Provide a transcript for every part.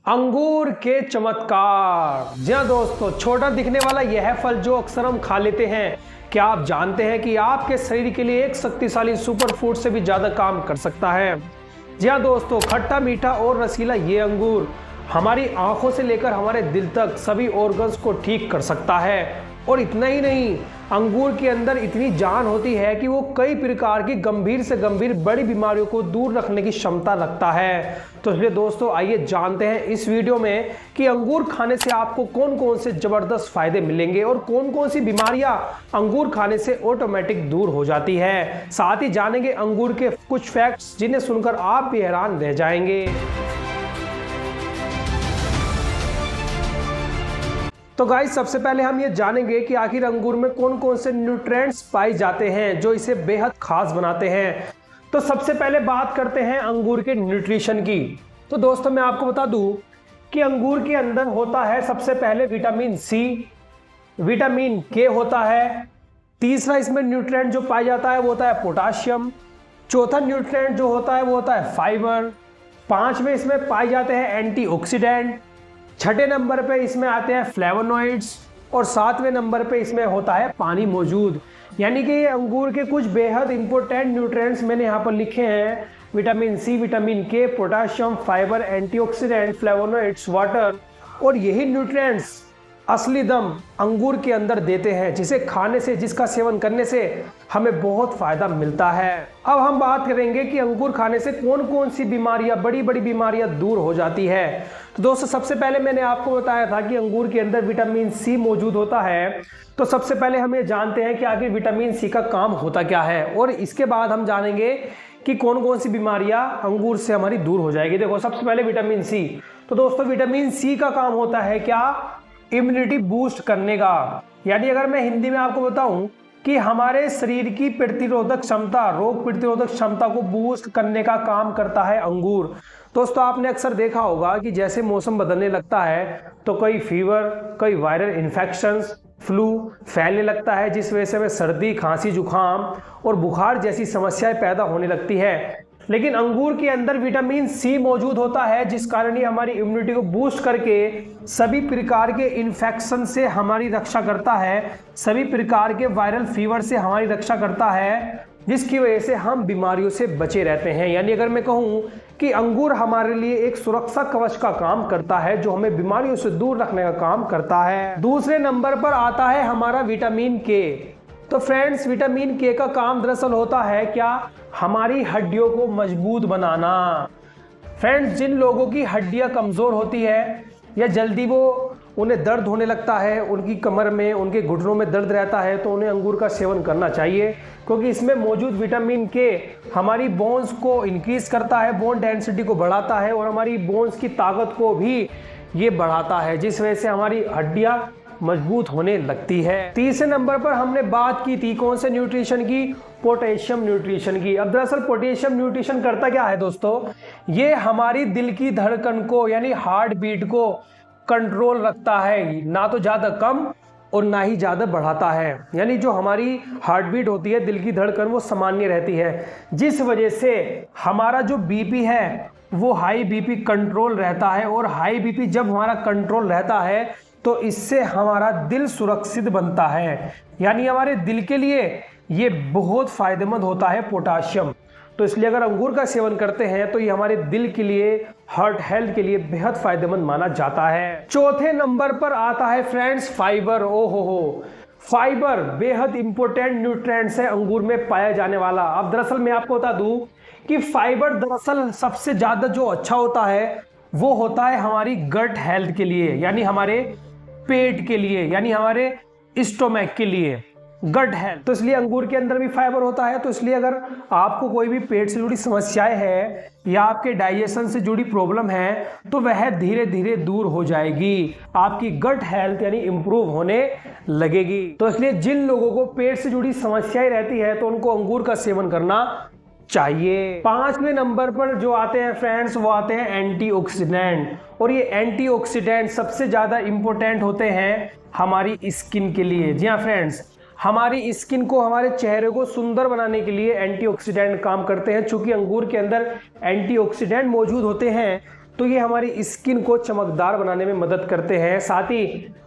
अंगूर के चमत्कार। जी हाँ दोस्तों, छोटा दिखने वाला यह फल जो अक्सर हम खा लेते हैं, क्या आप जानते हैं कि आपके शरीर के लिए एक शक्तिशाली सुपर फूड से भी ज्यादा काम कर सकता है। जी हाँ दोस्तों, खट्टा मीठा और रसीला ये अंगूर हमारी आंखों से लेकर हमारे दिल तक सभी ऑर्गन्स को ठीक कर सकता है। और इतना ही नहीं, अंगूर के अंदर इतनी जान होती है कि वो कई प्रकार की गंभीर से गंभीर बड़ी बीमारियों को दूर रखने की क्षमता रखता है। तो इसलिए दोस्तों, आइए जानते हैं इस वीडियो में कि अंगूर खाने से आपको कौन कौन से जबरदस्त फायदे मिलेंगे और कौन कौन सी बीमारियां अंगूर खाने से ऑटोमेटिक दूर हो जाती है। साथ ही जानेंगे अंगूर के कुछ फैक्ट्स जिन्हें सुनकर आप भी हैरान रह जाएंगे। तो गाइस, सबसे पहले हम ये जानेंगे कि आखिर अंगूर में कौन कौन से न्यूट्रिएंट्स पाए जाते हैं जो इसे बेहद खास बनाते हैं। तो सबसे पहले बात करते हैं अंगूर के न्यूट्रिशन की। तो दोस्तों, मैं आपको बता दूं कि अंगूर के अंदर होता है सबसे पहले विटामिन सी, विटामिन के होता है। तीसरा इसमें न्यूट्रिएंट जो पाया जाता है वो होता है पोटाशियम। चौथा न्यूट्रिएंट जो होता है वो होता है फाइबर। पांचवें इसमें पाए जाते हैं एंटीऑक्सीडेंट। छठे नंबर पे इसमें आते हैं फ्लेवोनॉइड्स और सातवें नंबर पे इसमें होता है पानी मौजूद। यानी कि ये अंगूर के कुछ बेहद इंपॉर्टेंट न्यूट्रिएंट्स मैंने यहाँ पर लिखे हैं: विटामिन सी, विटामिन के, potassium, fibre, antioxidant, flavonoids, water. और यही न्यूट्रिएंट्स असली दम अंगूर के अंदर देते हैं, जिसे खाने से, जिसका सेवन करने से हमें बहुत फायदा मिलता है। अब हम बात करेंगे कि अंगूर खाने से कौन कौन सी बीमारियां, बड़ी बड़ी बीमारियां दूर हो जाती है। तो दोस्तों, सबसे पहले मैंने आपको बताया था कि अंगूर के अंदर विटामिन सी मौजूद होता है। तो सबसे पहले हम ये जानते हैं कि आखिर विटामिन सी का काम होता क्या है, और इसके बाद हम जानेंगे कि कौन कौन सी बीमारियां अंगूर से हमारी दूर हो जाएगी। देखो, सबसे पहले विटामिन सी। तो दोस्तों, विटामिन सी का काम होता है क्या? इम्यूनिटी बूस्ट करने का। यानी अगर मैं हिंदी में आपको बताऊं कि हमारे शरीर की प्रतिरोधक क्षमता, रोग प्रतिरोधक क्षमता को बूस्ट करने का काम करता है अंगूर। दोस्तों, आपने अक्सर देखा होगा कि जैसे मौसम बदलने लगता है तो कई फीवर, कई वायरल इन्फेक्शंस, फ्लू फैलने लगता है, जिस वजह से हमें सर्दी, खांसी, जुकाम और बुखार जैसी समस्याएं पैदा होने लगती है। लेकिन अंगूर के अंदर विटामिन सी मौजूद होता है, जिस कारण ये हमारी इम्यूनिटी को बूस्ट करके सभी प्रकार के इन्फेक्शन से हमारी रक्षा करता है, सभी प्रकार के वायरल फीवर से हमारी रक्षा करता है, जिसकी वजह से हम बीमारियों से बचे रहते हैं। यानी अगर मैं कहूँ कि अंगूर हमारे लिए एक सुरक्षा कवच का काम करता है, जो हमें बीमारियों से दूर रखने का काम करता है। दूसरे नंबर पर आता है हमारा विटामिन के। तो फ्रेंड्स, विटामिन के का काम दरअसल होता है क्या? हमारी हड्डियों को मजबूत बनाना। फ्रेंड्स, जिन लोगों की हड्डियां कमज़ोर होती है या जल्दी उन्हें दर्द होने लगता है, उनकी कमर में, उनके घुटनों में दर्द रहता है, तो उन्हें अंगूर का सेवन करना चाहिए, क्योंकि इसमें मौजूद विटामिन के हमारी बोन्स को इंक्रीज करता है, बोन डेंसिटी को बढ़ाता है और हमारी बोन्स की ताकत को भी ये बढ़ाता है, जिस वजह से हमारी हड्डियां मजबूत होने लगती है। तीसरे नंबर पर हमने बात की थी कौन से न्यूट्रिशन की? पोटेशियम न्यूट्रिशन की। अब दरअसल पोटेशियम न्यूट्रिशन करता क्या है दोस्तों? ये हमारी दिल की धड़कन को, यानी हार्ट बीट को कंट्रोल रखता है, ना तो ज़्यादा कम और ना ही ज़्यादा बढ़ाता है। यानी जो हमारी हार्ट बीट होती है, दिल की धड़कन, वो सामान्य रहती है, जिस वजह से हमारा जो बीपी है वो हाई बीपी कंट्रोल रहता है। और हाई बीपी जब हमारा कंट्रोल रहता है तो इससे हमारा दिल सुरक्षित बनता है। यानी हमारे दिल के लिए ये बहुत फायदेमंद होता है पोटाशियम। तो इसलिए अगर अंगूर का सेवन करते हैं तो ये हमारे दिल के लिए, हार्ट हेल्थ के लिए बेहद फायदेमंद माना जाता है। चौथे नंबर पर आता है फ्रेंड्स फाइबर। हो फाइबर बेहद इंपॉर्टेंट न्यूट्रिएंट्स है अंगूर में पाया जाने वाला। अब दरअसल मैं आपको बता दूं कि फाइबर दरअसल सबसे ज्यादा जो अच्छा होता है वो होता है हमारी गट हेल्थ के लिए, यानी हमारे पेट के लिए, यानी हमारे स्टोमक के लिए, गट हेल्थ। तो इसलिए अंगूर के अंदर भी फाइबर होता है। तो इसलिए अगर आपको कोई भी पेट से जुड़ी समस्याएं हैं या आपके डाइजेशन से जुड़ी प्रॉब्लम है तो वह धीरे धीरे दूर हो जाएगी, आपकी गट हेल्थ यानी इंप्रूव होने लगेगी। तो इसलिए जिन लोगों को पेट से जुड़ी समस्याएं रहती है तो उनको अंगूर का सेवन करना चाहिए। पांचवें नंबर पर जो आते हैं फ्रेंड्स, वो आते हैं एंटीऑक्सीडेंट। और ये एंटीऑक्सीडेंट सबसे ज्यादा इंपॉर्टेंट होते हैं हमारी स्किन के लिए। जी हाँ फ्रेंड्स, हमारी स्किन को, हमारे चेहरे को सुंदर बनाने के लिए एंटीऑक्सीडेंट काम करते हैं। चूंकि अंगूर के अंदर एंटीऑक्सीडेंट मौजूद होते हैं तो ये हमारी स्किन को चमकदार बनाने में मदद करते हैं। साथ ही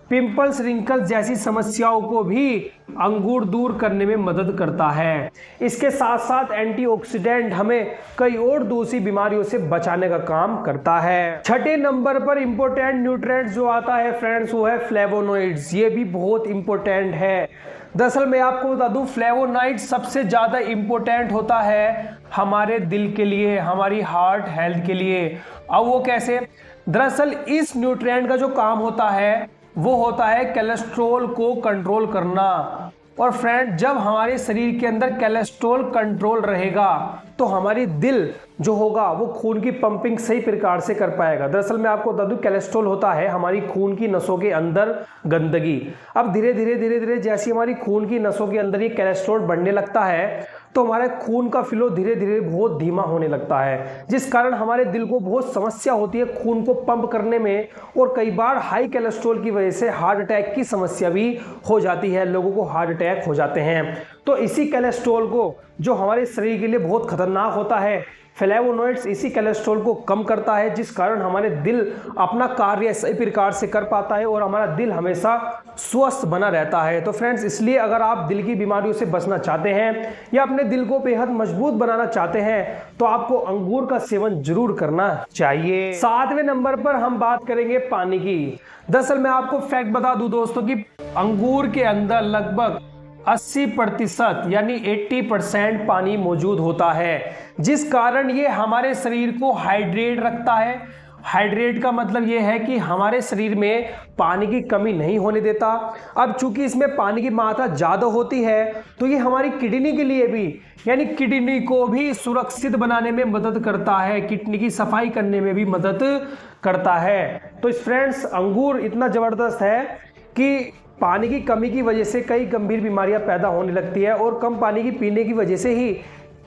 पिंपल्स, रिंकल्स जैसी समस्याओं को भी अंगूर दूर करने में मदद करता है। इसके साथ साथ एंटीऑक्सीडेंट हमें कई और दूसरी बीमारियों से बचाने का काम करता है। छठे नंबर पर इंपॉर्टेंट न्यूट्रिएंट जो आता है फ्रेंड्स, वो है फ्लेवोनॉइड्स। ये भी बहुत इंपॉर्टेंट है। दरअसल मैं आपको बता दूं, फ्लेवोनॉइड सबसे ज्यादा इंपॉर्टेंट होता है हमारे दिल के लिए, हमारी हार्ट हेल्थ के लिए। अब वो कैसे? दरअसल इस न्यूट्रिएंट का जो काम होता है वो होता है कोलेस्ट्रॉल को कंट्रोल करना। और फ्रेंड, जब हमारे शरीर के अंदर कोलेस्ट्रॉल कंट्रोल रहेगा तो हमारी दिल जो होगा वो खून की पंपिंग सही प्रकार से कर पाएगा। दरअसल मैं आपको बता दूं, कोलेस्ट्रॉल होता है हमारी खून की नसों के अंदर गंदगी। अब धीरे धीरे जैसे हमारी खून की नसों के अंदर ये कोलेस्ट्रॉल बढ़ने लगता है तो हमारे खून का फ्लो धीरे धीरे बहुत धीमा होने लगता है, जिस कारण हमारे दिल को बहुत समस्या होती है खून को पंप करने में। और कई बार हाई कोलेस्ट्रॉल की वजह से हार्ट अटैक की समस्या भी हो जाती है, लोगों को हार्ट अटैक हो जाते हैं। तो इसी कोलेस्ट्रॉल को, जो हमारे शरीर के लिए बहुत खतरनाक होता है, फ्लेवोनॉइड्स इसी कोलेस्ट्रॉल को कम करता है, जिस कारण हमारे दिल अपना कार्य सही प्रकार से कर पाता है और हमारा दिल हमेशा स्वस्थ बना रहता है। तो फ्रेंड्स, इसलिए अगर आप दिल की बीमारियों से बचना चाहते हैं या अपने दिल को बेहद मजबूत बनाना चाहते हैं तो आपको अंगूर का सेवन जरूर करना चाहिए। 7वें नंबर पर हम बात करेंगे पानी की। दरअसल मैं आपको फैक्ट बता दूं दोस्तों कि अंगूर के अंदर लगभग 80% यानी 80% पानी मौजूद होता है, जिस कारण ये हमारे शरीर को हाइड्रेट रखता है। हाइड्रेट का मतलब ये है कि हमारे शरीर में पानी की कमी नहीं होने देता। अब चूंकि इसमें पानी की मात्रा ज़्यादा होती है तो ये हमारी किडनी के लिए भी, यानी किडनी को भी सुरक्षित बनाने में मदद करता है, किडनी की सफाई करने में भी मदद करता है। तो फ्रेंड्स, अंगूर इतना ज़बरदस्त है कि पानी की कमी की वजह से कई गंभीर बीमारियां पैदा होने लगती है और कम पानी की पीने की वजह से ही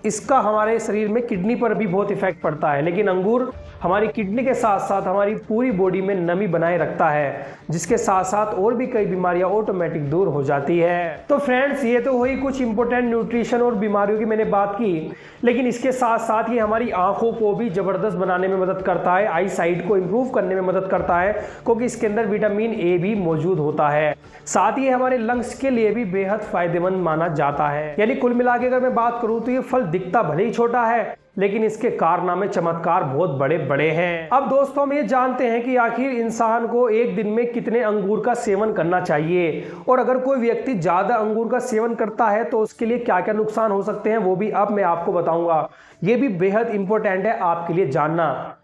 इसका हमारे शरीर में किडनी पर भी बहुत इफेक्ट पड़ता है। लेकिन अंगूर हमारी किडनी के साथ साथ हमारी पूरी बॉडी में नमी बनाए रखता है, जिसके साथ साथ और भी कई बीमारियां ऑटोमेटिक दूर हो जाती है। तो फ्रेंड्स, ये तो हुई कुछ इंपॉर्टेंट न्यूट्रिशन और बीमारियों की मैंने बात की, लेकिन इसके साथ साथ ये हमारी आंखों को भी जबरदस्त बनाने में मदद करता है, आई साइट को इंप्रूव करने में मदद करता है, क्योंकि इसके अंदर विटामिन ए भी मौजूद होता है। साथ ही हमारे लंग्स के लिए भी बेहद फायदेमंद माना जाता है। यानी कुल मिला के अगर मैं बात करूं तो ये फल दिखता भले ही छोटा है, लेकिन इसके कारनामे चमत्कार बहुत बड़े बड़े हैं। अब दोस्तों, हम ये जानते हैं कि आखिर इंसान को एक दिन में कितने अंगूर का सेवन करना चाहिए, और अगर कोई व्यक्ति ज्यादा अंगूर का सेवन करता है तो उसके लिए क्या क्या नुकसान हो सकते हैं वो भी अब मैं आपको बताऊंगा। ये भी बेहद इंपॉर्टेंट है आपके लिए जानना।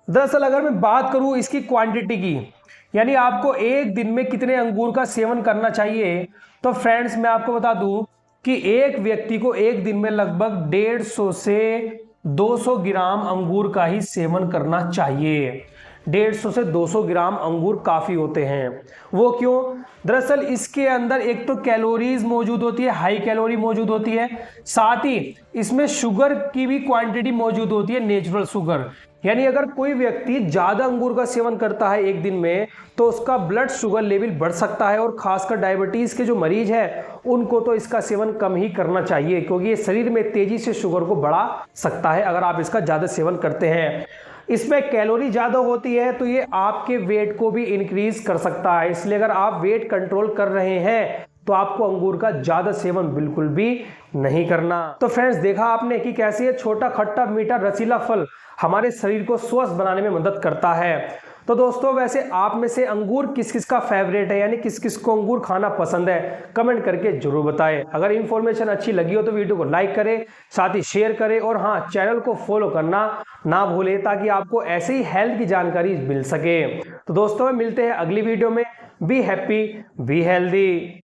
दरअसल अगर मैं बात करूं इसकी क्वांटिटी की, यानी आपको एक दिन में कितने अंगूर का सेवन करना चाहिए, तो फ्रेंड्स मैं आपको बता दूं कि एक व्यक्ति को एक दिन में लगभग 150 से 200 ग्राम अंगूर का ही सेवन करना चाहिए। 150 से 200 ग्राम अंगूर काफ़ी होते हैं। वो क्यों? दरअसल इसके अंदर एक तो कैलोरीज मौजूद होती है, हाई कैलोरी मौजूद होती है, साथ ही इसमें शुगर की भी क्वांटिटी मौजूद होती है, नेचुरल शुगर। यानी अगर कोई व्यक्ति ज़्यादा अंगूर का सेवन करता है एक दिन में तो उसका ब्लड शुगर लेवल बढ़ सकता है, और खासकर डायबिटीज़ के जो मरीज हैं उनको तो इसका सेवन कम ही करना चाहिए, क्योंकि ये शरीर में तेज़ी से शुगर को बढ़ा सकता है अगर आप इसका ज़्यादा सेवन करते हैं। इसमें कैलोरी ज़्यादा होती है तो ये आपके वेट को भी इंक्रीज कर सकता है, इसलिए अगर आप वेट कंट्रोल कर रहे हैं तो आपको अंगूर का ज़्यादा सेवन बिल्कुल भी नहीं करना। तो फ्रेंड्स, देखा आपने कि कैसे ये छोटा खट्टा मीठा रसीला फल हमारे शरीर को स्वस्थ बनाने में मदद करता है। तो दोस्तों, वैसे आप में से अंगूर किस किस का फेवरेट है, यानी किस किस को अंगूर खाना पसंद है, कमेंट करके जरूर बताएं। अगर इन्फॉर्मेशन अच्छी लगी हो तो वीडियो को लाइक करें, साथ ही शेयर करें, और हाँ, चैनल को फॉलो करना ना भूलें ताकि आपको ऐसे ही हेल्थ की जानकारी मिल सके। तो दोस्तों, मिलते हैं अगली वीडियो में। Be happy, be healthy.